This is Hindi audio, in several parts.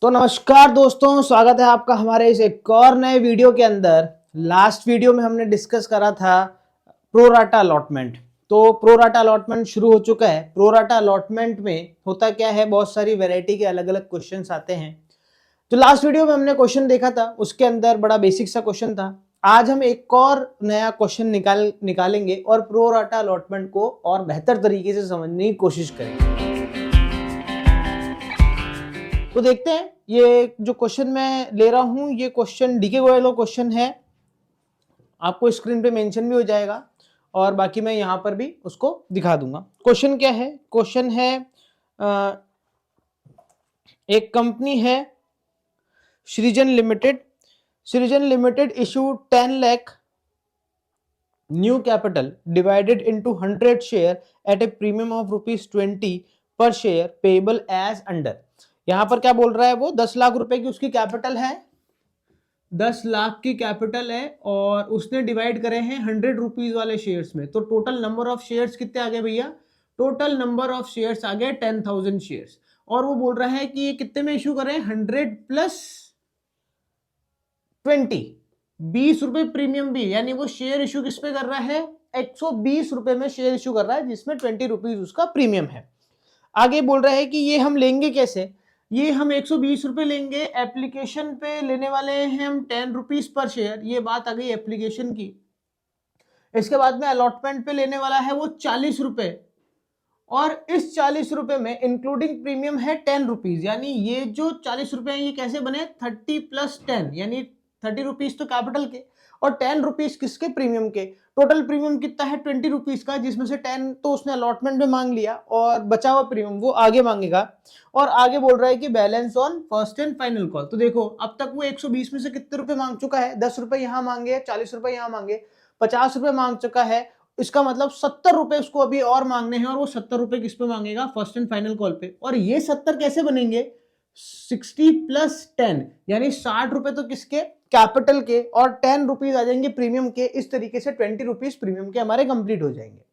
तो नमस्कार दोस्तों, स्वागत है आपका हमारे इस एक और नए वीडियो के अंदर। लास्ट वीडियो में हमने डिस्कस करा था प्रोराटा अलॉटमेंट। तो प्रोराटा अलॉटमेंट शुरू हो चुका है। प्रोराटा अलॉटमेंट में होता क्या है, बहुत सारी वैरायटी के अलग अलग क्वेश्चंस आते हैं। तो लास्ट वीडियो में हमने क्वेश्चन देखा था, उसके अंदर बड़ा बेसिक सा क्वेश्चन था। आज हम एक और नया क्वेश्चन निकालेंगे और प्रोराटा अलॉटमेंट को और बेहतर तरीके से समझने की कोशिश करेंगे। तो देखते हैं, ये जो क्वेश्चन मैं ले रहा हूं, ये क्वेश्चन डीके गोयल का क्वेश्चन है। आपको स्क्रीन पे मेंशन भी हो जाएगा और बाकी मैं यहां पर भी उसको दिखा दूंगा। क्वेश्चन क्या है? क्वेश्चन है एक कंपनी है सृजन लिमिटेड। सृजन limited issued 10 lakh new capital divided into 100 share eight A premium of ₹20 पर शेयर पेएबल एज अंडर। यहां पर क्या बोल रहा है वो, 10 लाख रुपए की उसकी कैपिटल है, 10 लाख की कैपिटल है और उसने डिवाइड करे हैं 100 रुपीज वाले शेयर्स में। तो टोटल नंबर ऑफ शेयर्स कितने आ गए भैया? टोटल नंबर ऑफ शेयर्स आ गए 10,000 शेयर्स। और वो बोल रहा है कि ये कितने में इशू करें? 100 प्लस 20, 20 रुपए प्रीमियम भी, यानी वो शेयर इशू किस पे कर रहा है? 120 रुपए में शेयर इशू कर रहा है, जिसमें 20 रुपीज उसका प्रीमियम है। आगे बोल रहा है कि ये हम लेंगे कैसे? ये हम 120 रुपए लेंगे, एप्लीकेशन पे लेने वाले हैं हम 10 रुपीज पर शेयर। ये बात आ गई एप्लीकेशन की। इसके बाद में अलॉटमेंट पे लेने वाला है वो 40 रुपए, और इस 40 रुपए में इंक्लूडिंग प्रीमियम है 10 रुपीज। यानी ये जो 40 रुपए हैं ये कैसे बने? 30 प्लस 10, यानी 30 रुपीज तो कैपिटल के और 10 रुपीज किसके? प्रीमियम के। टोटल प्रीमियम कितना है? 20 रुपीज का, जिसमें से 10 तो उसने अलॉटमेंट में मांग लिया और बचा हुआ प्रीमियम वो आगे मांगेगा। और आगे बोल रहा है कि balance on first and final call. तो देखो, अब तक वो 120 में से कितने रुपए मांग चुका है? 10 रुपए यहां मांगे, 40 रुपए यहां मांगे, 50 रुपए मांग चुका है। इसका मतलब 70 रुपए उसको अभी और मांगने हैं, और वो 70 रुपए किस पे मांगेगा? फर्स्ट एंड फाइनल कॉल पे। और ये 70 कैसे बनेंगे? 60 प्लस 10, यानी 60 रुपए तो किसके? कैपिटल के, और 10 रुपीज आ जाएंगे प्रीमियम के। इस तरीके से 20 रुपीज प्रीमियम के हमारे कंप्लीट हो जाएंगे।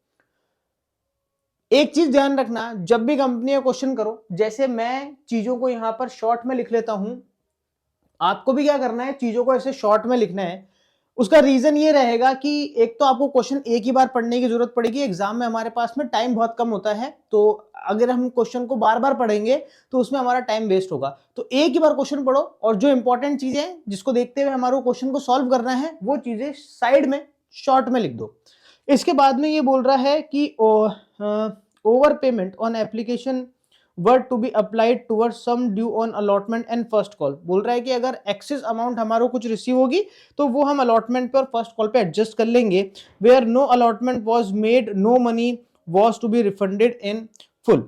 एक चीज ध्यान रखना, जब भी कंपनी का क्वेश्चन करो, जैसे मैं चीजों को यहां पर शॉर्ट में लिख लेता हूं, आपको भी क्या करना है? चीजों को ऐसे शॉर्ट में लिखना है। उसका रीजन ये रहेगा कि एक तो आपको क्वेश्चन एक ही बार पढ़ने की जरूरत पड़ेगी। एग्जाम में हमारे पास में टाइम बहुत कम होता है, तो अगर हम क्वेश्चन को बार बार पढ़ेंगे तो उसमें हमारा टाइम वेस्ट होगा। तो एक ही बार क्वेश्चन पढ़ो, और जो इंपॉर्टेंट चीजें जिसको देखते हुए हमारे क्वेश्चन को सॉल्व करना है, वो चीजें साइड में शॉर्ट में लिख दो। इसके बाद में ये बोल रहा है कि over payment on application were to be applied toward sum due on allotment and first call. बोल रहा है कि अगर एक्सेस अमाउंट हमारे कुछ रिसीव होगी तो वो हम अलॉटमेंट पे और फर्स्ट कॉल पे एडजस्ट कर लेंगे। Where no allotment was made, no money was to be refunded in full.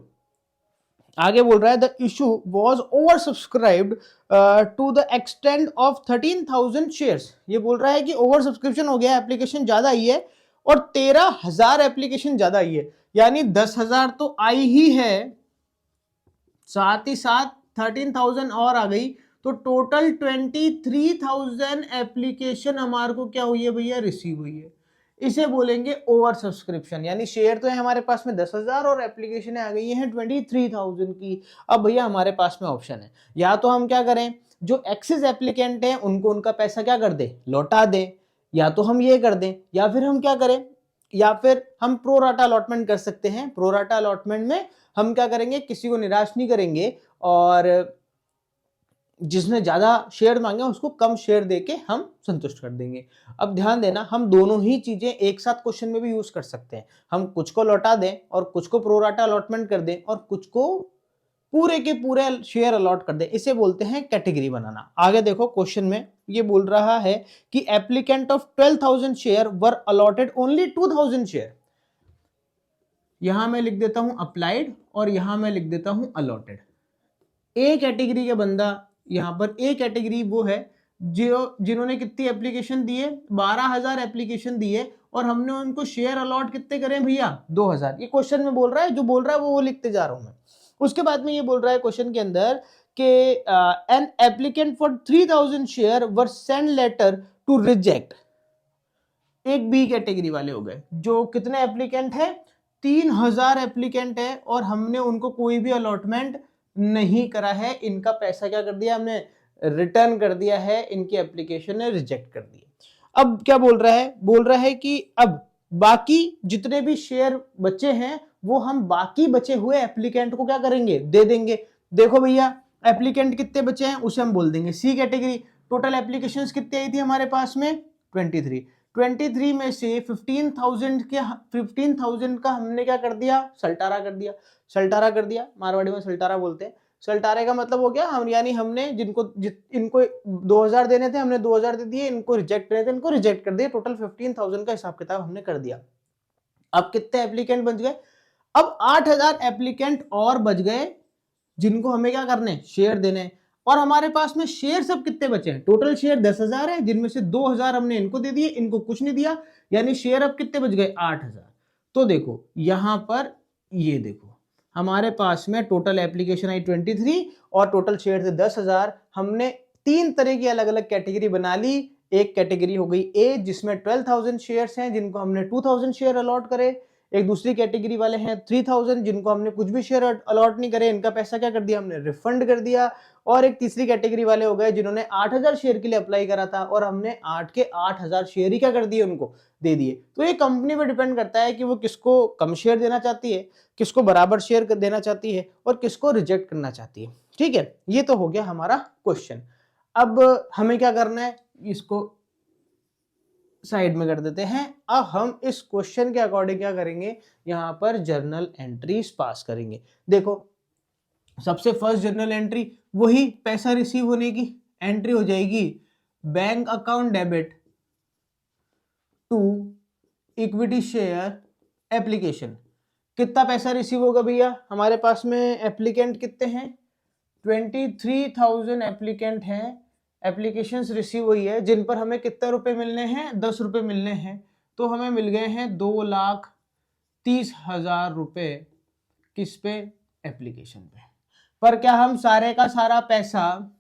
आगे बोल रहा है the issue was over subscribed to the extent of 13,000 shares. ये बोल रहा है कि ओवर सब्सक्रिप्शन हो गया, एप्लीकेशन ज्यादा आई है और 13,000 एप्लीकेशन ज्यादा आई है, यानी 10,000 तो आई ही है, साथ ही साथ 13,000 और आ गई, तो टोटल 23,000 एप्लीकेशन हमारे को क्या हुई है भैया? रिसीव हुई है। इसे बोलेंगे ओवर सब्सक्रिप्शन। यानी शेयर तो है हमारे पास में 10,000 और एप्लीकेशन आ गई है 23,000 की। अब भैया हमारे पास में ऑप्शन है, या तो हम क्या करें, जो एक्सेस एप्लीकेंट हैं उनको उनका पैसा क्या कर दे? लौटा दें। या तो हम ये कर दें, या फिर हम क्या करें, या फिर हम प्रोराटा अलॉटमेंट कर सकते हैं। प्रोराटा अलॉटमेंट में हम क्या करेंगे? किसी को निराश नहीं करेंगे, और जिसने ज्यादा शेयर मांगे उसको कम शेयर देके हम संतुष्ट कर देंगे। अब ध्यान देना, हम दोनों ही चीजें एक साथ क्वेश्चन में भी यूज कर सकते हैं। हम कुछ को लौटा दें और कुछ को प्रोराटा अलॉटमेंट कर दें, और कुछ को पूरे के पूरे शेयर अलॉट कर दें। इसे बोलते हैं कैटेगरी बनाना। आगे देखो, क्वेश्चन में ये बोल रहा है कि applicant of 12,000 share were allotted only 2,000 share. यहां मैं लिख देता हूं अप्लाइड और यहां मैं लिख देता हूं अलॉटेड। ए कैटेगरी का बंदा, यहां पर ए कैटेगरी वो है जो जिन्होंने कितनी एप्लीकेशन दिए? 12,000 एप्लीकेशन दिए, और हमने उनको शेयर अलॉट कितने करें भैया? 2,000। ये क्वेश्चन में बोल रहा है, जो बोल रहा है वो लिखते जा रहा हूं मैं। उसके बाद में ये बोल रहा है क्वेश्चन के अंदर कि an applicant for 3,000 share were sent letter to reject. एक बी कैटेगरी वाले हो गए, जो कितने एप्लीकेंट है? 3,000 एप्लीकेंट है, और हमने उनको कोई भी अलॉटमेंट नहीं करा है, इनका पैसा क्या कर दिया हमने, रिटर्न कर दिया है, इनकी एप्लीकेशन ने रिजेक्ट कर दी। अब क्या बोल रहा है कि अब बाकी जितने भी शेयर बचे हैं वो हम बाकी बचे हुए एप्लीकेंट को क्या करेंगे, दे देंगे। देखो भैया एप्लीकेंट कितने बचे हैं उसे हम बोल देंगे सी कैटेगरी। टोटल एप्लीकेशंस कितनी आई थी हमारे पास में, 23 में से 15,000 का हमने क्या कर दिया, सल्टारा कर दिया, मारवाड़ी में सल्टारा बोलते हैं। सल्टारे का मतलब हो गया हम, यानी हमने इनको 2000 देने थे हमने 2000 दे दिए, इनको रिजेक्ट करने थे इनको रिजेक्ट कर दिया। टोटल 15,000 का हिसाब किताब हमने कर दिया। अब कितने एप्लीकेंट बच गए, अब 8000 एप्लीकेंट और बच गए जिनको हमें क्या करने, शेयर देने। और हमारे पास में शेयर सब कितने बचे हैं, टोटल शेयर 10,000 है, जिनमें से 2000 हमने इनको दे दिए, इनको कुछ नहीं दिया, यानी शेयर अब कितने बच गए, 8000। तो देखो यहां पर ये देखो हमारे पास में टोटल एप्लीकेशन आई 23 और टोटल शेयर थे 10,000। हमने 3 तरह की अलग अलग कैटेगरी बना ली। एक कैटेगरी हो गई ए जिसमें 12,000 शेयर्स हैं जिनको हमने 2,000 शेयर अलॉट करे। एक दूसरी कैटेगरी वाले हैं 3,000 जिनको हमने कुछ भी शेयर अलॉट नहीं करे, इनका पैसा क्या कर दिया हमने, रिफंड कर दिया। और एक तीसरी कैटेगरी वाले हो गए जिन्होंने 8,000 शेयर के लिए अप्लाई करा था और हमने 8 के 8,000 शेयर ही क्या कर दिए, उनको दे दिए। तो ये कंपनी पे डिपेंड करता है कि वो किसको कम शेयर देना चाहती है, किसको बराबर शेयर देना चाहती है और किसको रिजेक्ट करना चाहती है। ठीक है, ये तो हो गया हमारा क्वेश्चन। अब हमें क्या करना है, इसको साइड में कर देते हैं। अब हम इस क्वेश्चन के अकॉर्डिंग क्या करेंगे, यहां पर जर्नल एंट्रीज पास करेंगे। देखो सबसे फर्स्ट जर्नल एंट्री वही पैसा रिसीव होने की एंट्री हो जाएगी, bank account debit to equity share application. कितना पैसा रिसीव होगा भैया, हमारे पास में एप्लीकेंट कितने हैं, 23,000 एप्लीकेंट हैं, एप्लीकेशंस रिसीव हुई है, जिन पर हमें कितने रुपए मिलने हैं, 10 रुपए मिलने हैं। तो हमें मिल गए हैं 2,30,000 रुपए किस पे, एप्लीकेशन पे। पर क्या हम सारे का सारा पैसा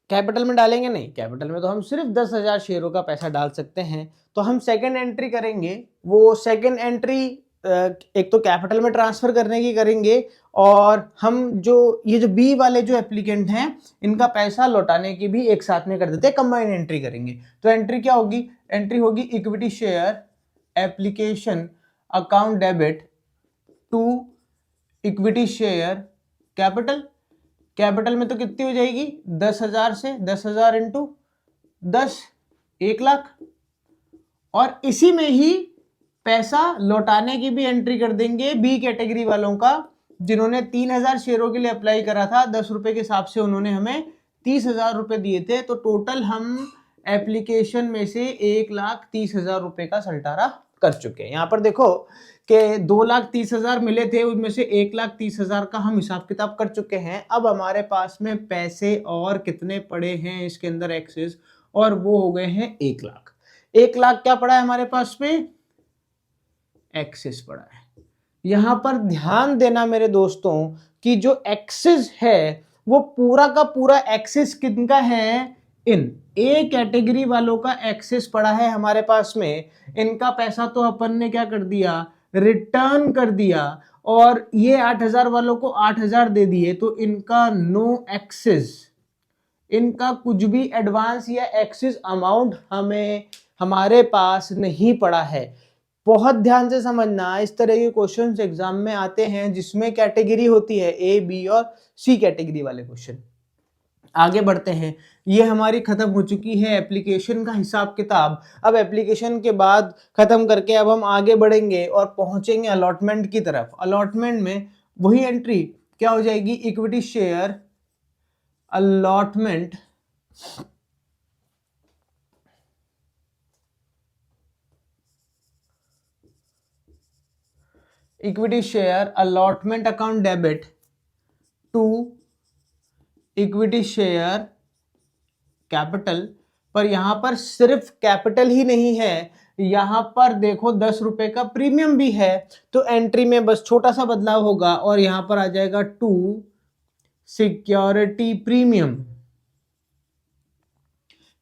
कैपिटल में डालेंगे, नहीं, कैपिटल में तो हम सिर्फ 10,000 शेयरों का पैसा डाल सकते हैं। तो हम सेकंड एंट्री करेंगे, वो सेकंड एंट्री एक तो कैपिटल में ट्रांसफर करने की करेंगे और हम ये जो बी वाले जो एप्लीकेंट हैं इनका पैसा लौटाने की भी एक साथ में कर देते हैं, कंबाइन एंट्री करेंगे। तो एंट्री क्या होगी, एंट्री होगी equity share application account debit to equity share capital. Capital में तो कितनी हो जाएगी, 10,000 से 10,000 इंटू 10, 1,00,000। और इसी में ही पैसा लौटाने की भी एंट्री कर देंगे बी कैटेगरी वालों का, जिन्होंने 3,000 शेयरों के लिए अप्लाई करा था, 10 रुपए के हिसाब से उन्होंने हमें 30,000 रुपए दिए थे। तो टोटल हम एप्लीकेशन में से 1,30,000 रुपए का सल्टारा कर चुके हैं। यहां पर देखो कि 2,30,000 मिले थे, उनमें से 1,30,000 का हम हिसाब किताब कर चुके हैं। अब हमारे पास में पैसे और कितने पड़े हैं इसके अंदर एक्सेस, और वो हो गए हैं 1,00,000। 1,00,000 क्या पड़ा है हमारे पास में, एक्सेस पड़ा है। यहां पर ध्यान देना मेरे दोस्तों कि जो एक्सेस है वो पूरा का पूरा एक्सेस किनका है, इन ए कैटेगरी वालों का एक्सेस पड़ा है हमारे पास में। इनका पैसा तो अपन ने क्या कर दिया, रिटर्न कर दिया, और ये 8,000 वालों को 8,000 दे दिए, तो इनका नो एक्सेस, इनका कुछ भी एडवांस या एक्सेस अमाउंट हमारे पास नहीं पड़ा है। बहुत ध्यान से समझना, इस तरह के क्वेश्चंस एग्जाम में आते हैं जिसमें कैटेगरी होती है ए, बी और सी कैटेगरी वाले क्वेश्चन। आगे बढ़ते हैं, ये हमारी खत्म हो चुकी है एप्लीकेशन का हिसाब किताब। अब एप्लीकेशन के बाद खत्म करके अब हम आगे बढ़ेंगे और पहुंचेंगे अलॉटमेंट की तरफ। अलॉटमेंट में वही एंट्री क्या हो जाएगी, equity share allotment equity share allotment account debit to equity share capital. पर यहां पर सिर्फ कैपिटल ही नहीं है, यहां पर देखो 10 रुपए का प्रीमियम भी है। तो एंट्री में बस छोटा सा बदलाव होगा और यहां पर आ जाएगा टू सिक्योरिटी प्रीमियम।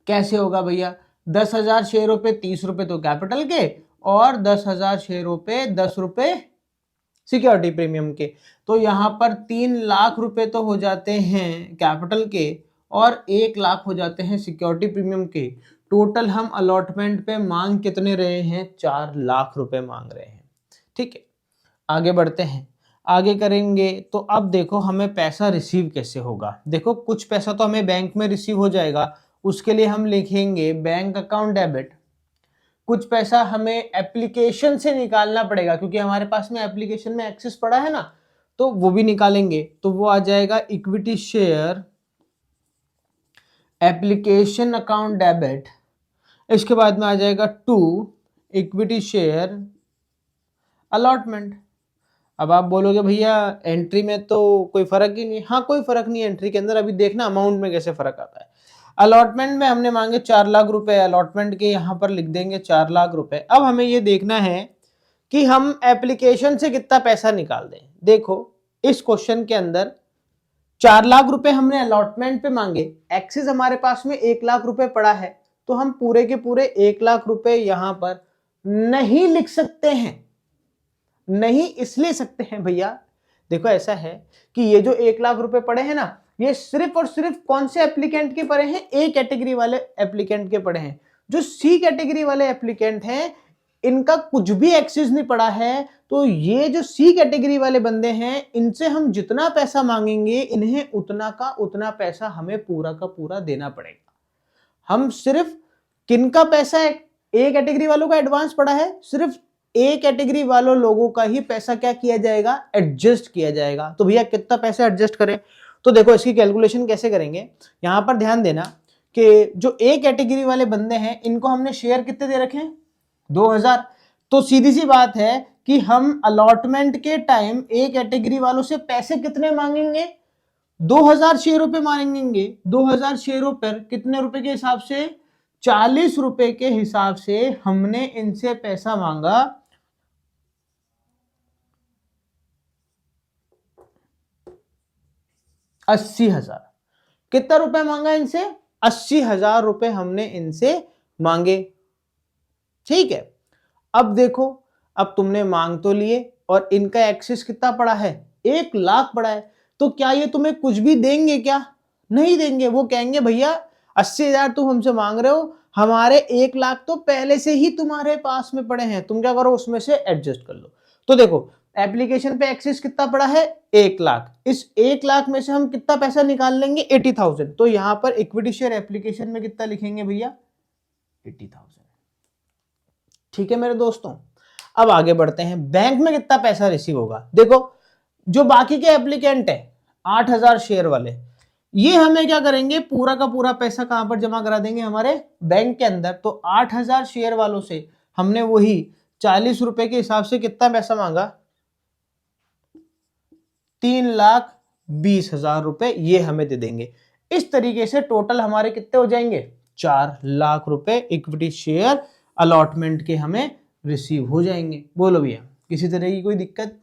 कैसे होगा भैया, 10,000 शेयरों पे 30 रुपए तो कैपिटल के, और 10,000 शेयरों पे 10 रुपए सिक्योरिटी प्रीमियम के। तो यहाँ पर 3 लाख रुपए तो हो जाते हैं कैपिटल के और 1 लाख हो जाते हैं सिक्योरिटी प्रीमियम के। टोटल हम अलॉटमेंट पे मांग कितने रहे हैं? 4 लाख रुपए मांग रहे हैं। ठीक है, आगे बढ़ते हैं। आगे करेंगे तो अब देखो हमें पैसा रिसीव कैसे होगा। देखो कुछ पैसा तो हमें बैंक में रिसीव हो जाएगा, उसके लिए हम लिखेंगे बैंक अकाउंट डेबिट। कुछ पैसा हमें एप्लीकेशन से निकालना पड़ेगा क्योंकि हमारे पास में एप्लीकेशन में एक्सेस पड़ा है ना, तो वो भी निकालेंगे। तो वो आ जाएगा equity share application account debit. इसके बाद में आ जाएगा टू इक्विटी शेयर अलॉटमेंट। अब आप बोलोगे भैया एंट्री में तो कोई फर्क ही नहीं है। हाँ, कोई फर्क नहीं है एंट्री के अंदर। अभी देखना अमाउंट में कैसे फर्क आता है। अलॉटमेंट में हमने मांगे 4 लाख रुपए, अलॉटमेंट के यहाँ पर लिख देंगे 4 लाख रुपए। अब हमें ये देखना है कि हम एप्लीकेशन से कितना पैसा निकाल दें। देखो इस क्वेश्चन के अंदर 4 लाख रुपए हमने अलॉटमेंट पे मांगे, एक्सेस हमारे पास में 1 लाख रुपए पड़ा है, तो हम पूरे के पूरे 1 लाख रुपए यहां पर नहीं लिख सकते हैं। नहीं इसलिए सकते हैं भैया, देखो ऐसा है कि ये जो 1 लाख रुपए पड़े हैं ना, ये सिर्फ और सिर्फ कौन से एप्लीकेंट के पड़े हैं? ए कैटेगरी वाले एप्लीकेंट के पड़े हैं। जो सी कैटेगरी वाले एप्लीकेंट हैं इनका कुछ भी एक्सेस नहीं पड़ा है। तो ये जो सी कैटेगरी वाले बंदे हैं इनसे हम जितना पैसा मांगेंगे इन्हें उतना का उतना पैसा हमें पूरा का पूरा देना पड़ेगा। हम सिर्फ किनका पैसा ए कैटेगरी वालों का एडवांस पड़ा है, सिर्फ ए कैटेगरी वालों लोगों का ही पैसा क्या किया जाएगा? एडजस्ट किया जाएगा। तो भैया कितना पैसा एडजस्ट करें? तो देखो इसकी कैलकुलेशन कैसे करेंगे, यहां पर ध्यान देना कि जो ए कैटेगरी वाले बंदे हैं इनको हमने शेयर कितने दे रखे हैं? 2000। तो सीधी सी बात है कि हम अलॉटमेंट के टाइम ए कैटेगरी वालों से पैसे कितने मांगेंगे? 2000 शेयरों पे मांगेंगे। 2000 शेयरों पर कितने रुपए के हिसाब से? 40 रुपए के हिसाब से हमने इनसे पैसा मांगा। 80,000। कितना रुपए मांगा इनसे? 80,000 रुपए हमने इनसे मांगे। ठीक है, अब देखो, अब तुमने मांग तो लिए और इनका एक्सेस कितना पड़ा है? 1 लाख पड़ा है। तो क्या ये तुम्हें कुछ भी देंगे क्या? नहीं देंगे। वो कहेंगे भैया 80,000 तुम हमसे मांग रहे हो, हमारे 1 लाख तो पहले से ही तुम्हारे पास में पड़े हैं, तुम क्या करो उसमें से एडजस्ट कर लो। तो देखो एप्लीकेशन पे एक्सेस कितना पड़ा है? 1 लाख। इस 1 लाख में से हम कितना पैसा निकाल लेंगे? 80,000। तो यहां पर इक्विटी शेयर एप्लीकेशन में कितना लिखेंगे भैया? 80,000। ठीक है मेरे दोस्तों, अब आगे बढ़ते हैं। बैंक में कितना पैसा रिसीव होगा? देखो जो बाकी के एप्लीकेंट है 8,000 शेयर वाले, ये हमें क्या करेंगे? पूरा का पूरा पैसा कहां पर जमा करा देंगे? हमारे बैंक के अंदर। तो 8,000 शेयर वालों से हमने वही 40 रुपए के हिसाब से कितना पैसा मांगा? 3,20,000 रुपए ये हमें दे देंगे। इस तरीके से टोटल हमारे कितने हो जाएंगे? 4 लाख रुपए इक्विटी शेयर अलॉटमेंट के हमें रिसीव हो जाएंगे। बोलो भैया किसी तरह की कोई दिक्कत?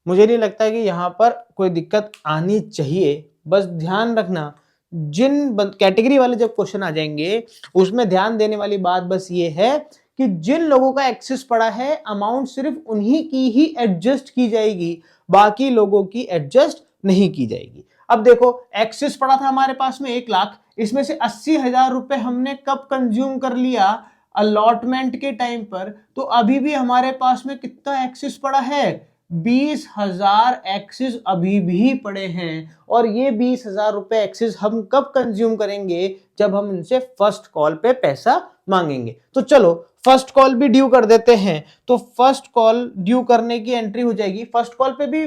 मुझे नहीं लगता कि यहां पर कोई दिक्कत आनी चाहिए। बस ध्यान रखना जिन कैटेगरी वाले जब क्वेश्चन आ जाएंगे उसमें ध्यान देने वाली बात बस ये है कि जिन लोगों का एक्सेस पड़ा है अमाउंट सिर्फ उन्हीं की ही एडजस्ट की जाएगी, बाकी लोगों की एडजस्ट नहीं की जाएगी। अब देखो एक्सेस पड़ा था हमारे पास में 1 लाख, इसमें से 80,000 रुपए हमने कब कंज्यूम कर लिया? अलॉटमेंट के टाइम पर। तो अभी भी हमारे पास में कितना एक्सेस पड़ा है? 20,000 एक्सेस अभी भी पड़े हैं। और ये 20,000 रुपए एक्सेस हम कब कंज्यूम करेंगे? जब हम इनसे फर्स्ट कॉल पे पैसा मांगेंगे। तो चलो फर्स्ट कॉल भी ड्यू कर देते हैं। तो फर्स्ट कॉल ड्यू करने की एंट्री हो जाएगी। फर्स्ट कॉल पे भी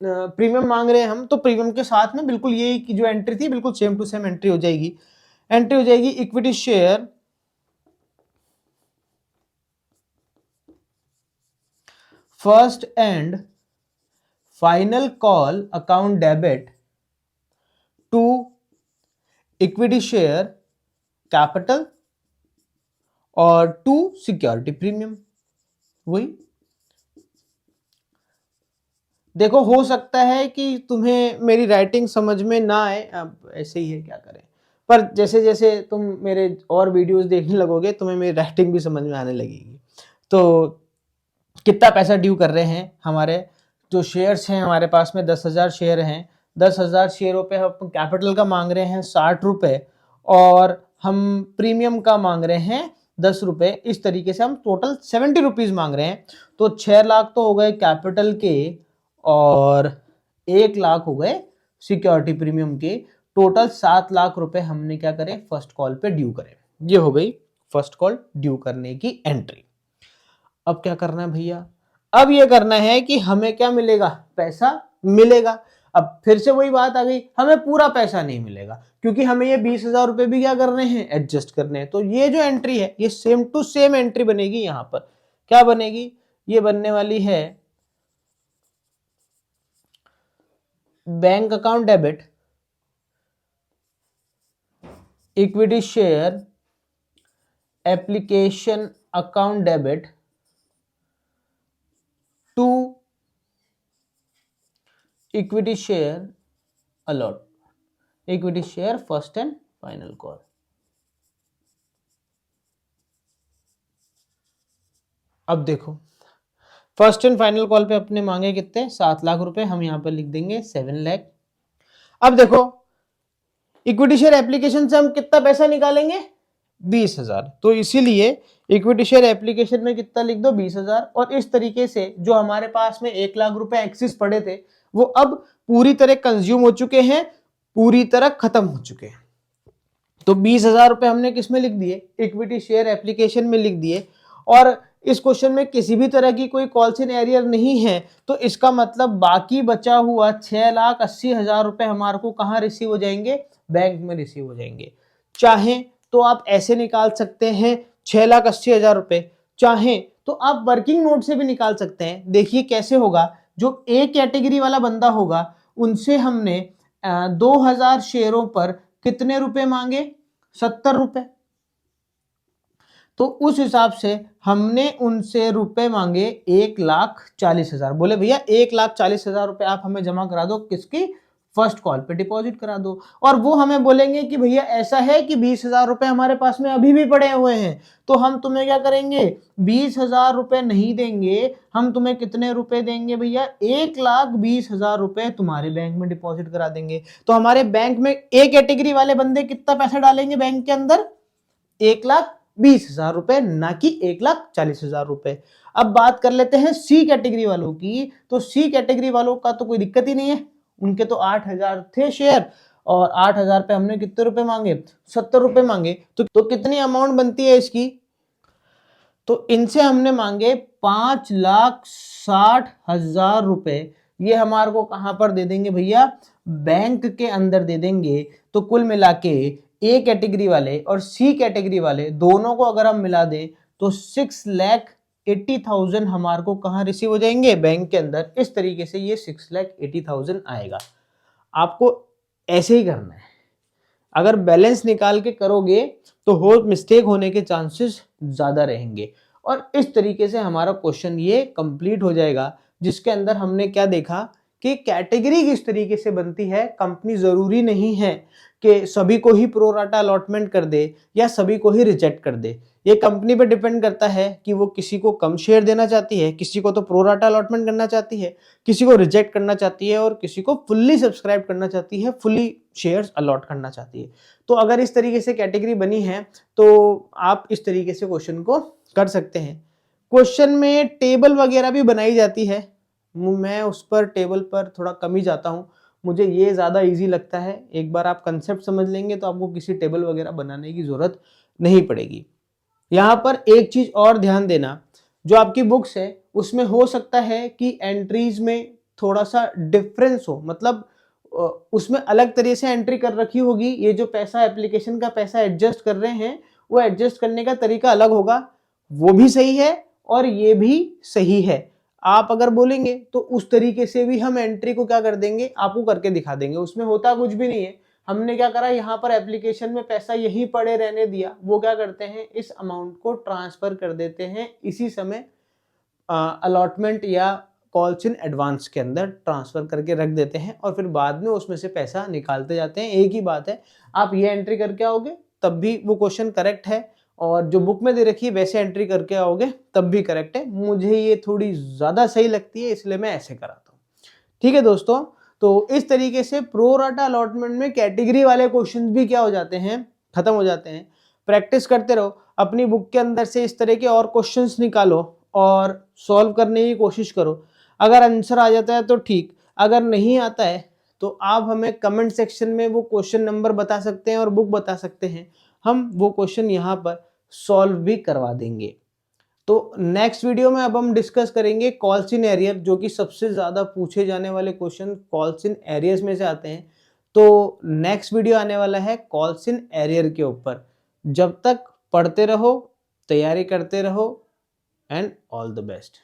प्रीमियम मांग रहे हैं हम, तो प्रीमियम के साथ में बिल्कुल ये की जो एंट्री थी बिल्कुल सेम टू सेम एंट्री हो जाएगी। एंट्री हो जाएगी equity share first and final call account debit to equity share capital और टू सिक्योरिटी प्रीमियम। वही देखो हो सकता है कि तुम्हें मेरी राइटिंग समझ में ना आए, अब ऐसे ही है क्या करें। पर जैसे जैसे तुम मेरे और वीडियोस देखने लगोगे तुम्हें मेरी राइटिंग भी समझ में आने लगेगी। तो कितना पैसा ड्यू कर रहे हैं। हमारे जो शेयर्स हैं हमारे पास में 10,000 शेयर हैं, 10,000 शेयरों पे हम कैपिटल का मांग रहे हैं 60 रुपए और हम प्रीमियम का मांग रहे हैं 10 रुपए। इस तरीके से हम टोटल 70 रुपीज मांग रहे हैं। तो 6 लाख तो हो गए कैपिटल के और 1 लाख हो गए सिक्योरिटी प्रीमियम के। टोटल 7 लाख रुपए हमने क्या करें, फर्स्ट कॉल पे ड्यू करें। ये हो गई फर्स्ट कॉल ड्यू करने की एंट्री। अब क्या करना है भैया, अब ये करना है कि हमें क्या मिलेगा, पैसा मिलेगा। अब फिर से वही बात आ गई, हमें पूरा पैसा नहीं मिलेगा क्योंकि हमें ये 20,000 रुपए भी क्या करने हैं, एडजस्ट करने हैं। तो ये जो एंट्री है ये सेम टू सेम एंट्री बनेगी। यहां पर क्या बनेगी, ये बनने वाली है bank account debit, equity share application account debit to equity share allot, equity share first and final call. अब देखो फर्स्ट एंड फाइनल कॉल पे अपने मांगे कितने, 7 लाख रुपए, हम यहां पर लिख देंगे 7 लाख। अब देखो इक्विटी शेयर एप्लीकेशन से हम कितना पैसा निकालेंगे, 20,000। तो इसीलिए इक्विटी शेयर एप्लीकेशन में कितना लिख दो, 20,000। और इस तरीके से जो हमारे पास में 1 लाख रुपए एक्सिस पड़े थे वो अब पूरी तरह कंज्यूम हो चुके हैं, पूरी तरह खत्म हो चुके हैं। तो 20,000 रुपए हमने किस में लिख दिए, इक्विटी शेयर एप्लीकेशन में लिख दिए। और इस क्वेश्चन में किसी भी तरह की कोई कॉल्स इन एरियर नहीं है, तो इसका मतलब बाकी बचा हुआ 6,80,000 रुपए हमारे को कहां रिसीव हो जाएंगे, बैंक में रिसीव हो जाएंगे। चाहे तो आप ऐसे निकाल सकते हैं 6,80,000 रुपए, चाहे तो आप वर्किंग नोट से भी निकाल सकते हैं। देखिए कैसे होगा, जो ए कैटेगरी वाला बंदा होगा उनसे हमने 2,000 शेयरों पर कितने रुपए मांगे, 70 रुपए। तो उस हिसाब से हमने उनसे रुपए मांगे 1,40,000। बोले भैया 1,40,000 रुपए आप हमें जमा करा दो, किसकी, फर्स्ट कॉल पे डिपॉजिट करा दो। और वो हमें बोलेंगे कि भैया ऐसा है कि 20,000 रुपए हमारे पास में अभी भी पड़े हुए हैं, तो हम तुम्हें क्या करेंगे, 20,000 रुपए नहीं देंगे, हम तुम्हें कितने रुपए देंगे भैया, 1,20,000 रुपए तुम्हारे बैंक में डिपॉजिट करा देंगे। तो हमारे बैंक में ए कैटेगरी वाले बंदे कितना पैसा डालेंगे बैंक के अंदर, 1,20,000 रुपए, ना कि 1,40,000 रुपए। अब बात कर लेते हैं सी कैटेगरी वालों की। तो सी कैटेगरी वालों का तो कोई दिक्कत ही नहीं है, उनके तो 8,000 थे शेयर और 8,000 पे हमने कितने रुपए मांगे, 70 रुपए मांगे। तो कितनी अमाउंट बनती है इसकी, तो इनसे हमने मांगे 5,60,000 रुपए। ये हमारे को कहां पर दे देंगे भैया, बैंक के अंदर दे देंगे। तो कुल मिला के ए कैटेगरी वाले और सी कैटेगरी वाले दोनों को अगर हम मिला दें तो 6,80,000 हमारे को कहां रिसीव हो जाएंगे, बैंक के अंदर। इस तरीके से ये 6,80,000 आएगा। आपको ऐसे ही करना है, अगर बैलेंस निकाल के करोगे तो मिस्टेक होने के चांसेस ज्यादा रहेंगे। और इस तरीके से हमारा क्वेश्चन ये कंप्लीट हो जाएगा, जिसके अंदर हमने क्या देखा कि कैटेगरी किस तरीके से बनती है। कंपनी जरूरी नहीं है कि सभी को ही प्रोराटा अलॉटमेंट कर दे या सभी को ही रिजेक्ट कर दे। ये कंपनी पे डिपेंड करता है कि वो किसी को कम शेयर देना चाहती है, किसी को तो प्रोराटा अलॉटमेंट करना चाहती है, किसी को रिजेक्ट करना चाहती है और किसी को फुल्ली सब्सक्राइब करना चाहती है, फुल्ली शेयर्स अलॉट करना चाहती है। तो अगर इस तरीके से कैटेगरी बनी है तो आप इस तरीके से क्वेश्चन को कर सकते हैं। क्वेश्चन में टेबल वगैरह भी बनाई जाती है, मैं उस पर टेबल पर थोड़ा कम ही जाता हूँ, मुझे ये ज़्यादा इजी लगता है। एक बार आप कंसेप्ट समझ लेंगे तो आपको किसी टेबल वगैरह बनाने की ज़रूरत नहीं पड़ेगी। यहाँ पर एक चीज़ और ध्यान देना, जो आपकी बुक्स है उसमें हो सकता है कि एंट्रीज में थोड़ा सा डिफरेंस हो, मतलब उसमें अलग तरीके से एंट्री कर रखी होगी। ये जो पैसा एप्लीकेशन का पैसा एडजस्ट कर रहे हैं वो एडजस्ट करने का तरीका अलग होगा, वो भी सही है और ये भी सही है। आप अगर बोलेंगे तो उस तरीके से भी हम एंट्री को क्या कर देंगे, आपको करके दिखा देंगे। उसमें होता कुछ भी नहीं है, हमने क्या करा, यहाँ पर एप्लीकेशन में पैसा यहीं पड़े रहने दिया। वो क्या करते हैं, इस अमाउंट को ट्रांसफर कर देते हैं इसी समय अलॉटमेंट या कॉल्स इन एडवांस के अंदर ट्रांसफर करके रख देते हैं और फिर बाद में उसमें से पैसा निकालते जाते हैं। एक ही बात है, आप ये एंट्री करके आओगे तब भी वो क्वेश्चन करेक्ट है और जो बुक में दे रखी है वैसे एंट्री करके आओगे तब भी करेक्ट है। मुझे ये थोड़ी ज़्यादा सही लगती है इसलिए मैं ऐसे कराता हूँ। ठीक है दोस्तों, तो इस तरीके से प्रो राटा अलॉटमेंट में कैटेगरी वाले क्वेश्चन भी क्या हो जाते हैं, खत्म हो जाते हैं। प्रैक्टिस करते रहो, अपनी बुक के अंदर से इस तरह के और क्वेश्चंस निकालो और सॉल्व करने की कोशिश करो। अगर आंसर आ जाता है तो ठीक, अगर नहीं आता है तो आप हमें कमेंट सेक्शन में वो क्वेश्चन नंबर बता सकते हैं और बुक बता सकते हैं, हम वो क्वेश्चन यहाँ पर सॉल्व भी करवा देंगे। तो नेक्स्ट वीडियो में अब हम डिस्कस करेंगे कॉल्स इन एरियर, जो कि सबसे ज्यादा पूछे जाने वाले क्वेश्चन कॉल्स इन एरियर्स में से आते हैं। तो नेक्स्ट वीडियो आने वाला है कॉल्स इन एरियर के ऊपर। जब तक पढ़ते रहो, तैयारी करते रहो, एंड ऑल द बेस्ट।